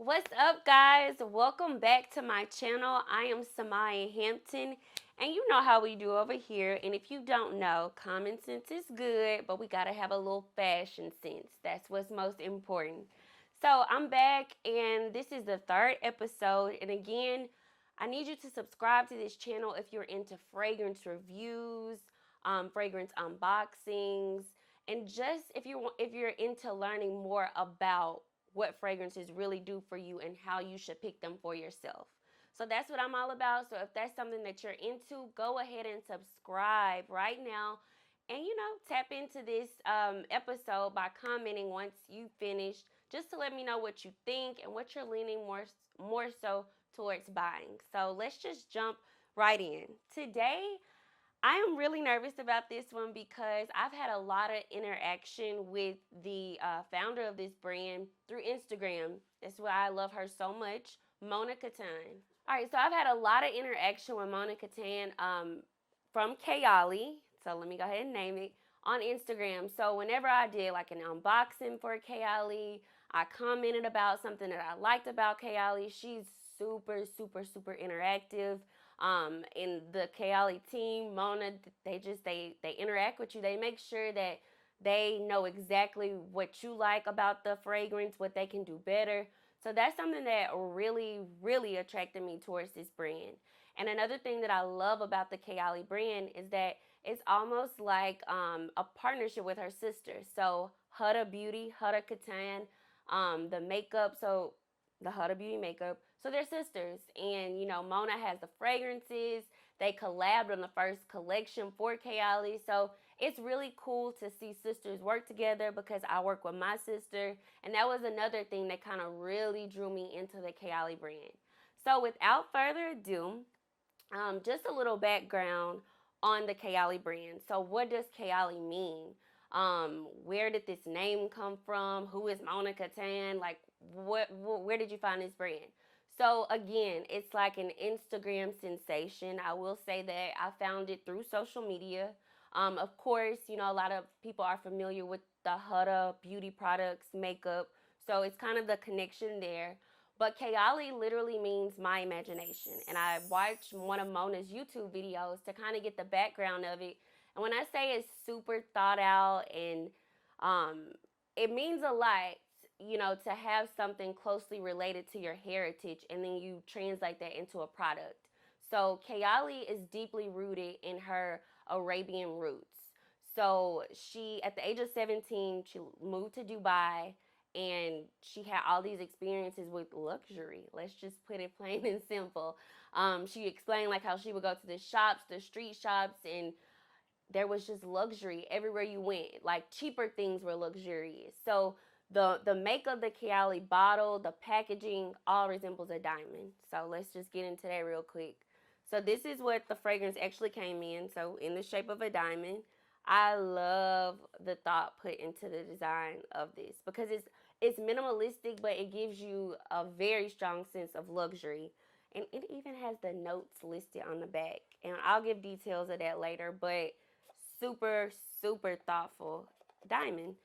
What's up, guys? Welcome back to my channel. I am Samaya Hampton, and you know how we do over here. And if you don't know, common sense is good, but we gotta have a little fashion sense. That's what's most important. So I'm back, and this is the third episode. And again, I need you to subscribe to this channel if you're into fragrance reviews, fragrance unboxings, and just if you're into learning more about what fragrances really do for you and how you should pick them for yourself. So that's what I'm all about. So if that's something that you're into, go ahead and subscribe right now. And tap into this episode by commenting once you finish, just to let me know what you think and what you're leaning more so towards buying. So let's just jump right in. Today, I am really nervous about this one because I've had a lot of interaction with the founder of this brand through Instagram. That's why I love her so much, Mona Katan. All right, so I've had a lot of interaction with Mona Katan from Kayali. So let me go ahead and name it on Instagram. So whenever I did like an unboxing for Kayali, I commented about something that I liked about Kayali. She's super, super, super interactive. In the Kayali team, Mona, they interact with you. They make sure that they know exactly what you like about the fragrance, what they can do better. So that's something that really, really attracted me towards this brand. And another thing that I love about the Kayali brand is that it's almost like a partnership with her sister. So Huda Beauty, Huda Katan, the makeup. So the Huda Beauty makeup. So they're sisters, and Mona has the fragrances. They collabed on the first collection for Kayali, so it's really cool to see sisters work together because I work with my sister, and that was another thing that kind of really drew me into the Kayali brand. So without further ado, just a little background on the Kayali brand. So what does Kayali mean? Where did this name come from? Who is Mona Katan? Like, where did you find this brand? So again, it's like an Instagram sensation. I will say that I found it through social media. Of course, a lot of people are familiar with the Huda beauty products, makeup. So it's kind of the connection there. But Kayali literally means my imagination. And I watched one of Mona's YouTube videos to kind of get the background of it. And when I say it's super thought out and um, it means a lot, to have something closely related to your heritage and then you translate that into a product. So Kayali is deeply rooted in her Arabian roots. So she, at the age of 17, she moved to Dubai and she had all these experiences with luxury. Let's just put it plain and simple. She explained like how she would go to the shops, the street shops, and there was just luxury everywhere you went. Like cheaper things were luxurious. So the make of the Kayali bottle, the packaging, all resembles a diamond. So let's just get into that real quick. So this is what the fragrance actually came in. So in the shape of a diamond. I love the thought put into the design of this because it's minimalistic, but it gives you a very strong sense of luxury. And it even has the notes listed on the back. And I'll give details of that later, but super, super thoughtful diamond.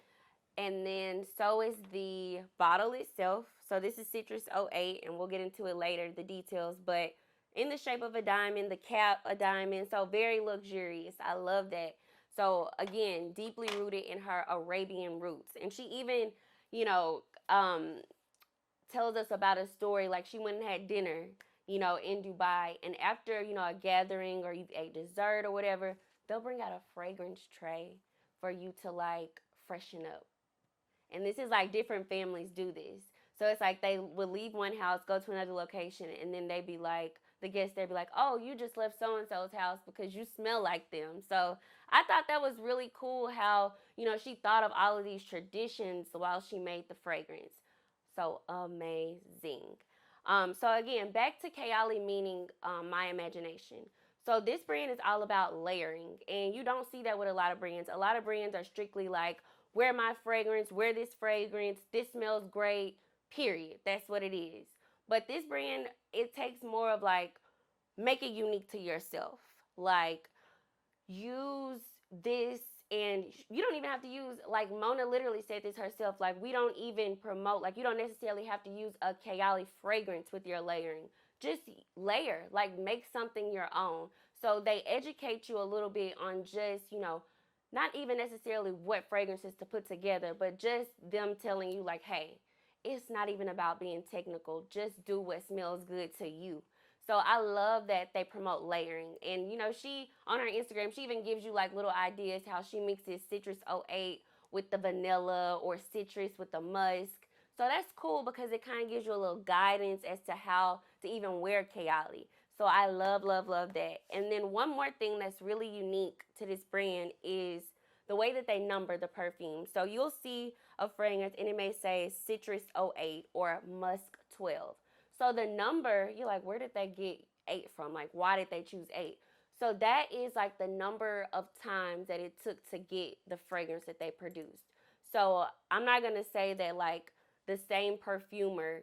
And then so is the bottle itself. So this is Citrus '08, and we'll get into it later, the details. But in the shape of a diamond, the cap a diamond. So very luxurious. I love that. So again, deeply rooted in her Arabian roots. And she even, you know, um, tells us about a story like she went and had dinner, in Dubai. And after, a gathering or you ate dessert or whatever, they'll bring out a fragrance tray for you to like freshen up. And this is like different families do this. So it's like they would leave one house, go to another location, and then they'd be like, the guests, they'd be like, oh, you just left so and so's house because you smell like them. So I thought that was really cool how, she thought of all of these traditions while she made the fragrance. So amazing. So again, back to Kayali meaning my imagination. So this brand is all about layering, and you don't see that with a lot of brands. A lot of brands are strictly like, wear my fragrance, wear this fragrance, this smells great, period. That's what it is. But this brand, it takes more of like, make it unique to yourself. Like, use this And you don't even have to use, like Mona literally said this herself, like we don't even promote, like you don't necessarily have to use a Kayali fragrance with your layering. Just layer, like make something your own. So they educate you a little bit on just, not even necessarily what fragrances to put together, but just them telling you like, hey, it's not even about being technical. Just do what smells good to you. So I love that they promote layering. And she on her Instagram, she even gives you like little ideas how she mixes citrus '08 with the vanilla or citrus with the musk. So that's cool because it kind of gives you a little guidance as to how to even wear Kayali. So I love, love, love that. And then one more thing that's really unique to this brand is the way that they number the perfume. So you'll see a fragrance and it may say citrus '08 or musk 12. So the number, you're like, where did they get 8 from? Like, why did they choose 8? So that is like the number of times that it took to get the fragrance that they produced. So I'm not going to say that like the same perfumer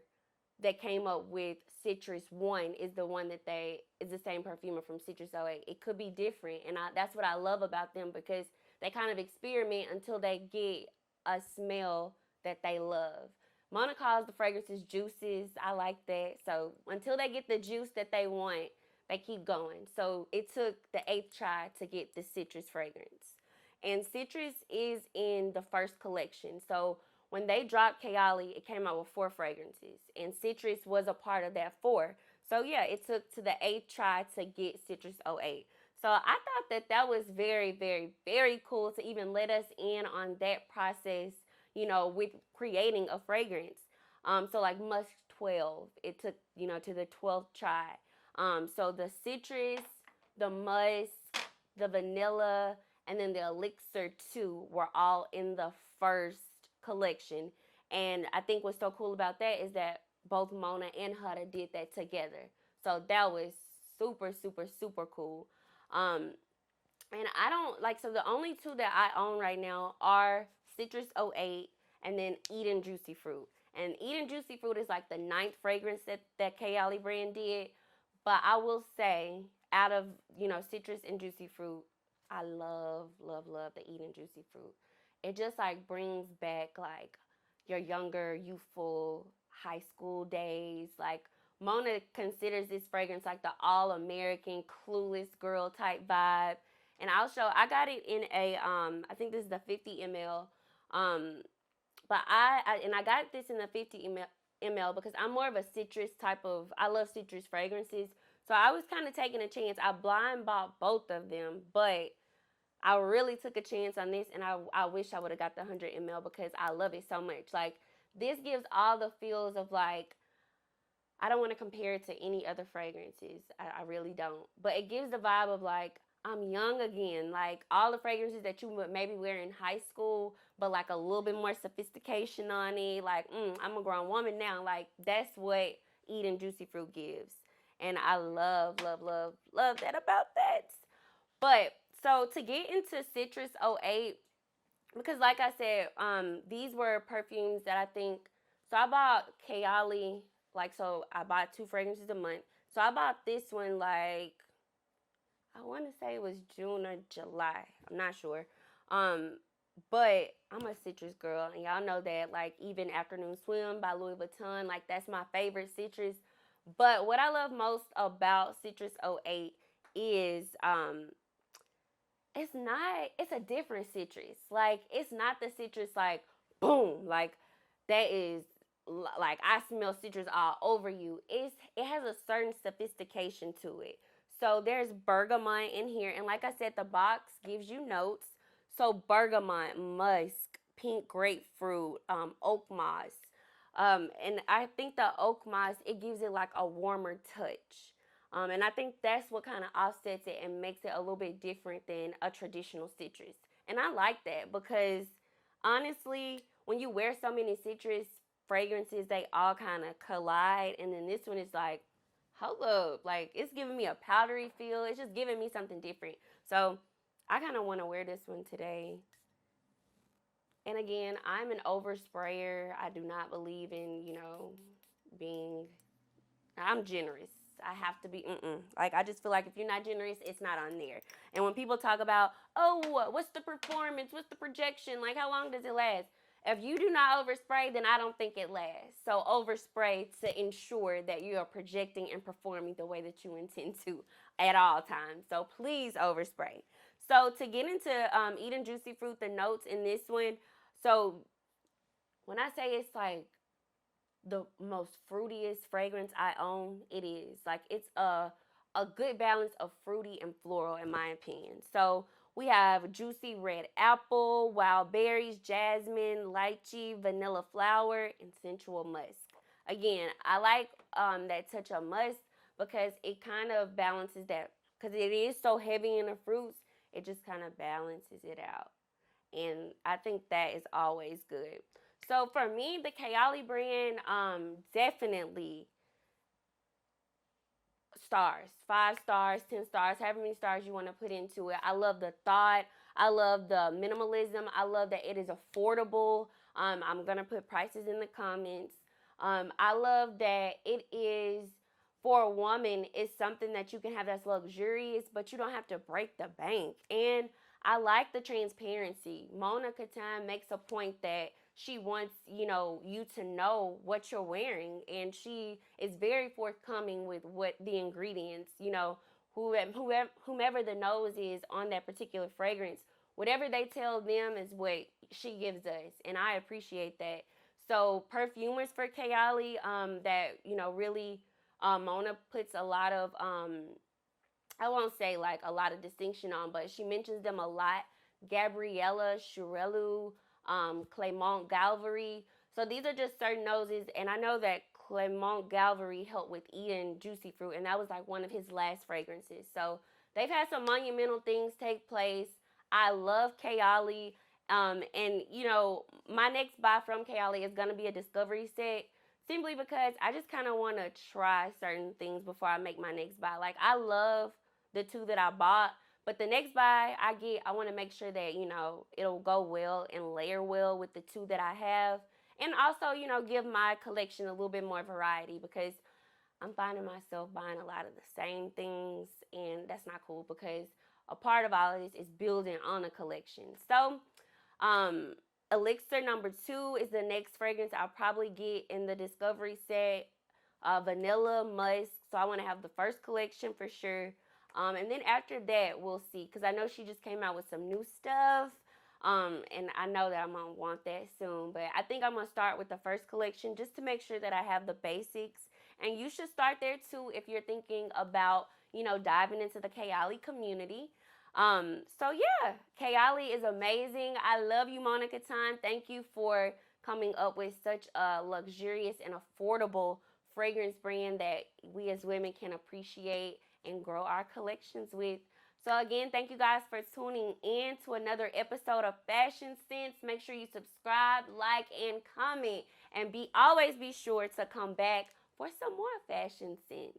that came up with Citrus 1 is the one that they is the same perfumer from Citrus '08. It could be different, and that's what I love about them because they kind of experiment until they get a smell that they love. Mona calls the fragrances juices. I like that. So until they get the juice that they want, they keep going. So it took the 8th try to get the citrus fragrance. And citrus is in the first collection. So when they dropped Kayali, it came out with 4 fragrances, and citrus was a part of that 4. So yeah, it took to the 8th try to get Citrus '08. So I thought that that was very, very, very cool to even let us in on that process, with creating a fragrance. So like Musk 12, it took, to the 12th try. So the citrus, the musk, the vanilla, and then the elixir 2 were all in the first collection. And I think what's so cool about that is that both Mona and Huda did that together. So that was super, super, super cool. Um, and I don't like, so the only 2 that I own right now are Citrus '08 and then Eden Juicy Fruit. And Eden Juicy Fruit is like the 9th fragrance that Kayali brand did. But I will say, out of, Citrus and Juicy Fruit, I love, love, love the Eden Juicy Fruit. It just like brings back like your younger, youthful high school days. Like Mona considers this fragrance like the all American, clueless girl type vibe. And I got it in a, I think this is the 50 ml. But I got this in the 50 ml because I'm more of a citrus type of, I love citrus fragrances. So I was kind of taking a chance. I blind bought both of them, but I really took a chance on this, and I wish I would have got the 100 ml because I love it so much. Like, this gives all the feels of like, I don't want to compare it to any other fragrances. I really don't. But it gives the vibe of like, I'm young again. Like all the fragrances that you would maybe wear in high school, but like a little bit more sophistication on it. Like, I'm a grown woman now. Like, that's what Eden Juicy Fruit gives. And I love, love, love, love that about that. But so to get into Citrus '08, because like I said, these were perfumes that I think. So I bought Kayali, like, so I bought 2 fragrances a month. So I bought this one like, I want to say it was June or July. I'm not sure. Um, but I'm a citrus girl, and y'all know that. Like even Afternoon Swim by Louis Vuitton, like that's my favorite citrus. But what I love most about Citrus '08 is it's a different citrus. Like it's not the citrus like boom, like that is like I smell citrus all over you. It has a certain sophistication to it. So there's bergamot in here, and like I said, the box gives you notes. So bergamot, musk, pink grapefruit, oak moss, and I think the oak moss it gives it like a warmer touch. And I think that's what kind of offsets it and makes it a little bit different than a traditional citrus. And I like that because honestly, when you wear so many citrus fragrances, they all kind of collide. And then this one is like, hold up, like it's giving me a powdery feel. It's just giving me something different. So I kind of want to wear this one today. And again, I'm an oversprayer. I do not believe in, being, I'm generous. I have to be, like, I just feel like if you're not generous, it's not on there. And when people talk about, oh, what's the performance? What's the projection? Like, how long does it last? If you do not overspray, then I don't think it lasts. So overspray to ensure that you are projecting and performing the way that you intend to at all times. So please overspray. So to get into eating juicy fruit, the notes in this one. So when I say it's like the most fruitiest fragrance I own, it is. Like it's a good balance of fruity and floral in my opinion. So we have juicy red apple, wild berries, jasmine, lychee, vanilla flower, and sensual musk. Again, I like that touch of musk because it kind of balances that because it is so heavy in the fruits. It just kind of balances it out, and I think that is always good. So for me, the Kayali brand, definitely stars, 5 stars, 10 stars, however many stars you want to put into it. I love the thought. I love the minimalism. I love that it is affordable. I'm gonna put prices in the comments. I love that it is for a woman. It's something that you can have that's luxurious, but you don't have to break the bank. And I like the transparency. Mona Katan makes a point that she wants, you to know what you're wearing, and she is very forthcoming with what the ingredients, whomever the nose is on that particular fragrance, whatever they tell them is what she gives us, and I appreciate that. So perfumers for Kayali, that really, Mona puts a lot of, I won't say like a lot of distinction on, but she mentions them a lot. Gabriella, Shirelu, Clement Galvary. So these are just certain noses, and I know that Clement Galvary helped with Eden Juicy Fruit, and that was like one of his last fragrances. So they've had some monumental things take place. I love Kayali, and my next buy from Kayali is gonna be a discovery set. Simply because I just kind of want to try certain things before I make my next buy. Like I love the two that I bought. But the next buy I get, I want to make sure that, it'll go well and layer well with the two that I have. And also, give my collection a little bit more variety because I'm finding myself buying a lot of the same things. And that's not cool because a part of all of this is building on a collection. So, um, Elixir number 2 is the next fragrance I'll probably get in the discovery set. Vanilla musk. So I want to have the first collection for sure. And then after that, we'll see. Because I know she just came out with some new stuff. And I know that I'm going to want that soon. But I think I'm going to start with the first collection just to make sure that I have the basics. And you should start there too if you're thinking about, diving into the Kayali community. So yeah, Kayali is amazing. I love you, Monica Time. Thank you for coming up with such a luxurious and affordable fragrance brand that we as women can appreciate and grow our collections with. So again, thank you guys for tuning in to another episode of Fashion Sense. Make sure you subscribe, like, and comment, and always be sure to come back for some more Fashion Sense.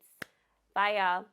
Bye, y'all.